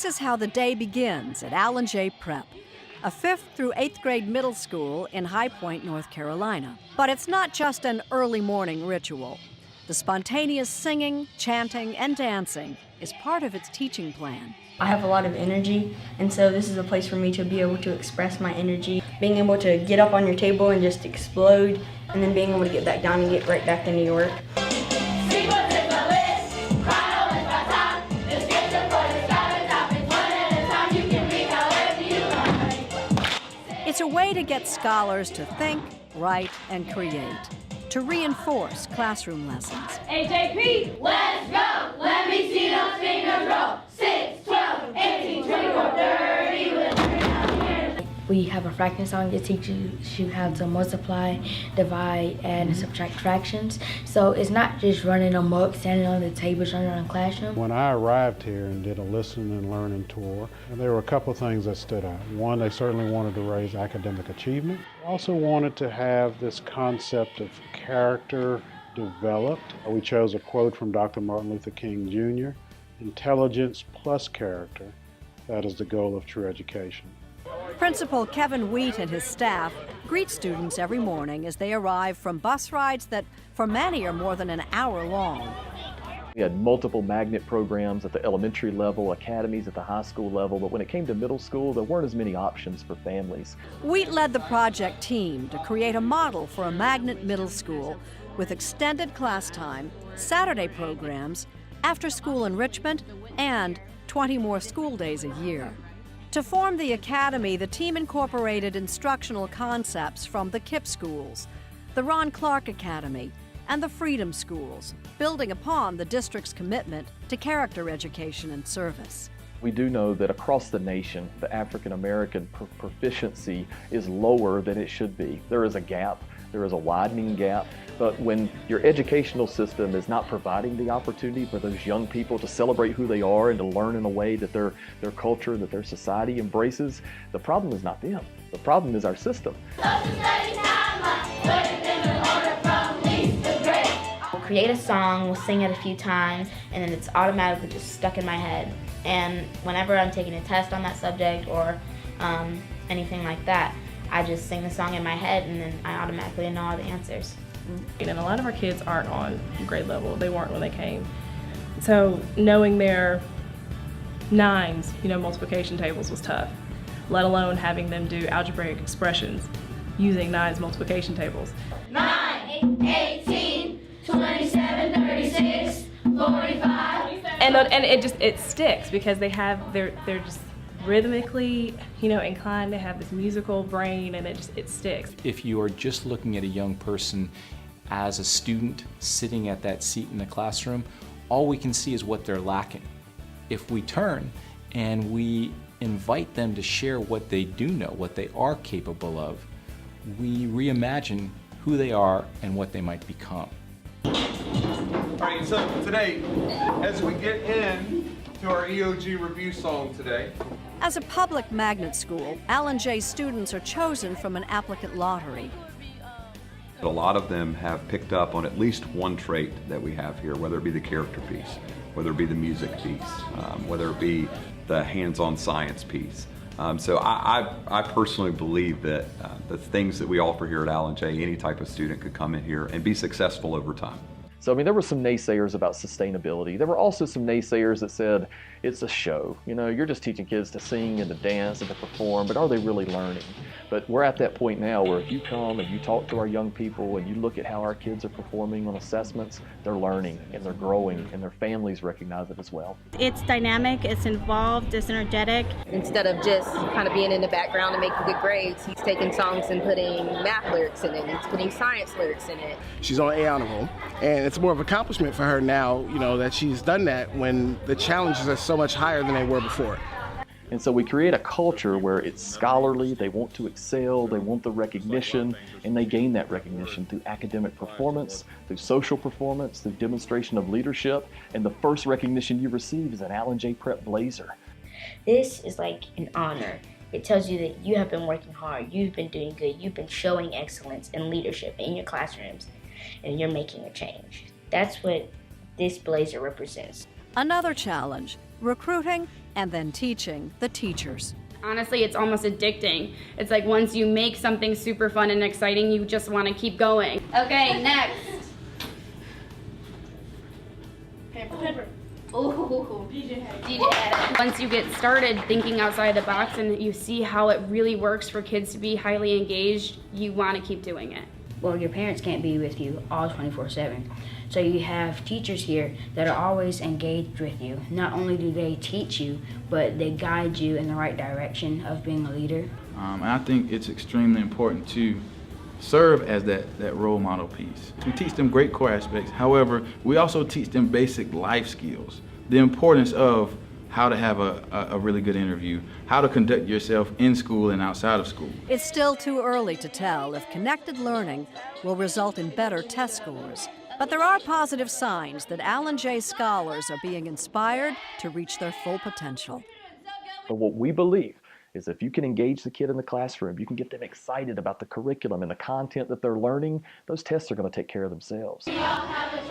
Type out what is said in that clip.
is how the day begins at Alan J. Prep, a 5th through 8th grade middle school in High Point, North Carolina. But it's not just an early morning ritual. The spontaneous singing, chanting, and dancing is part of its teaching plan. I have a lot of energy, and so this is a place for me to be able to express my energy. Being able to get up on your table and just explode, and then being able to get back down and get right back to New York. It's a way to get scholars to think, write, and create, to reinforce classroom lessons. AJP, let's go! Let me see those fingers roll. 6, 12, 18, 24, 30. We have a fraction song that teaches you how to multiply, divide, add, and subtract fractions. So it's not just running amok, standing on the tables, running around the classroom. When I arrived here and did a listen and learning tour, there were a couple of things that stood out. One, they certainly wanted to raise academic achievement. They also wanted to have this concept of character developed. We chose a quote from Dr. Martin Luther King Jr., "Intelligence plus character, that is the goal of true education." Principal Kevin Wheat and his staff greet students every morning as they arrive from bus rides that, for many, are more than an hour long. We had multiple magnet programs at the elementary level, academies at the high school level, but when it came to middle school, there weren't as many options for families. Wheat led the project team to create a model for a magnet middle school with extended class time, Saturday programs, after-school enrichment, and 20 more school days a year. To form the academy, the team incorporated instructional concepts from the KIPP schools, the Ron Clark Academy, and the Freedom Schools, building upon the district's commitment to character education and service. We do know that across the nation, the African American proficiency is lower than it should be. There is a gap. There is a widening gap, but when your educational system is not providing the opportunity for those young people to celebrate who they are and to learn in a way that their culture, that their society embraces, the problem is not them. The problem is our system. We'll create a song, we'll sing it a few times, and then it's automatically just stuck in my head. And whenever I'm taking a test on that subject or anything like that, I just sing the song in my head and then I automatically know all the answers. And a lot of our kids aren't on grade level. They weren't when they came. So knowing their nines, multiplication tables was tough, let alone having them do algebraic expressions using nines multiplication tables. 9, 18, 27, 36, 45. And it sticks because they're just rhythmically, inclined to have this musical brain, and it sticks. If you are just looking at a young person as a student sitting at that seat in the classroom, all we can see is what they're lacking. If we turn and we invite them to share what they do know, what they are capable of, we reimagine who they are and what they might become. All right, so today, as we get in to our EOG review song today. As a public magnet school, Alan J. students are chosen from an applicant lottery. A lot of them have picked up on at least one trait that we have here, whether it be the character piece, whether it be the music piece, whether it be the hands-on science piece. So I personally believe that the things that we offer here at Alan J., any type of student could come in here and be successful over time. So, there were some naysayers about sustainability. There were also some naysayers that said, it's a show. You're just teaching kids to sing and to dance and to perform, but are they really learning? But we're at that point now where if you come and you talk to our young people and you look at how our kids are performing on assessments, they're learning and they're growing and their families recognize it as well. It's dynamic, it's involved, it's energetic. Instead of just kind of being in the background and making good grades, he's taking songs and putting math lyrics in it, he's putting science lyrics in it. She's on A honor roll, and it's more of an accomplishment for her now, that she's done that when the challenges are so much higher than they were before. And so we create a culture where it's scholarly, they want to excel, they want the recognition, and they gain that recognition through academic performance, through social performance, through demonstration of leadership, and the first recognition you receive is an Alan J. Prep blazer. This is like an honor. It tells you that you have been working hard, you've been doing good, you've been showing excellence and leadership in your classrooms, and you're making a change. That's what this blazer represents. Another challenge, recruiting and then teaching the teachers. Honestly, it's almost addicting. It's like once you make something super fun and exciting, you just want to keep going. Okay, next. Paper. Ooh, DJ had it. Once you get started thinking outside the box and you see how it really works for kids to be highly engaged, you want to keep doing it. Well, your parents can't be with you all 24/7. So you have teachers here that are always engaged with you. Not only do they teach you, but they guide you in the right direction of being a leader. And I think it's extremely important to serve as that role model piece. We teach them great core aspects. However, we also teach them basic life skills. The importance of how to have a really good interview, how to conduct yourself in school and outside of school. It's still too early to tell if connected learning will result in better test scores. But there are positive signs that Alan Jay scholars are being inspired to reach their full potential. But what we believe is if you can engage the kid in the classroom, you can get them excited about the curriculum and the content that they're learning, those tests are going to take care of themselves. We all have a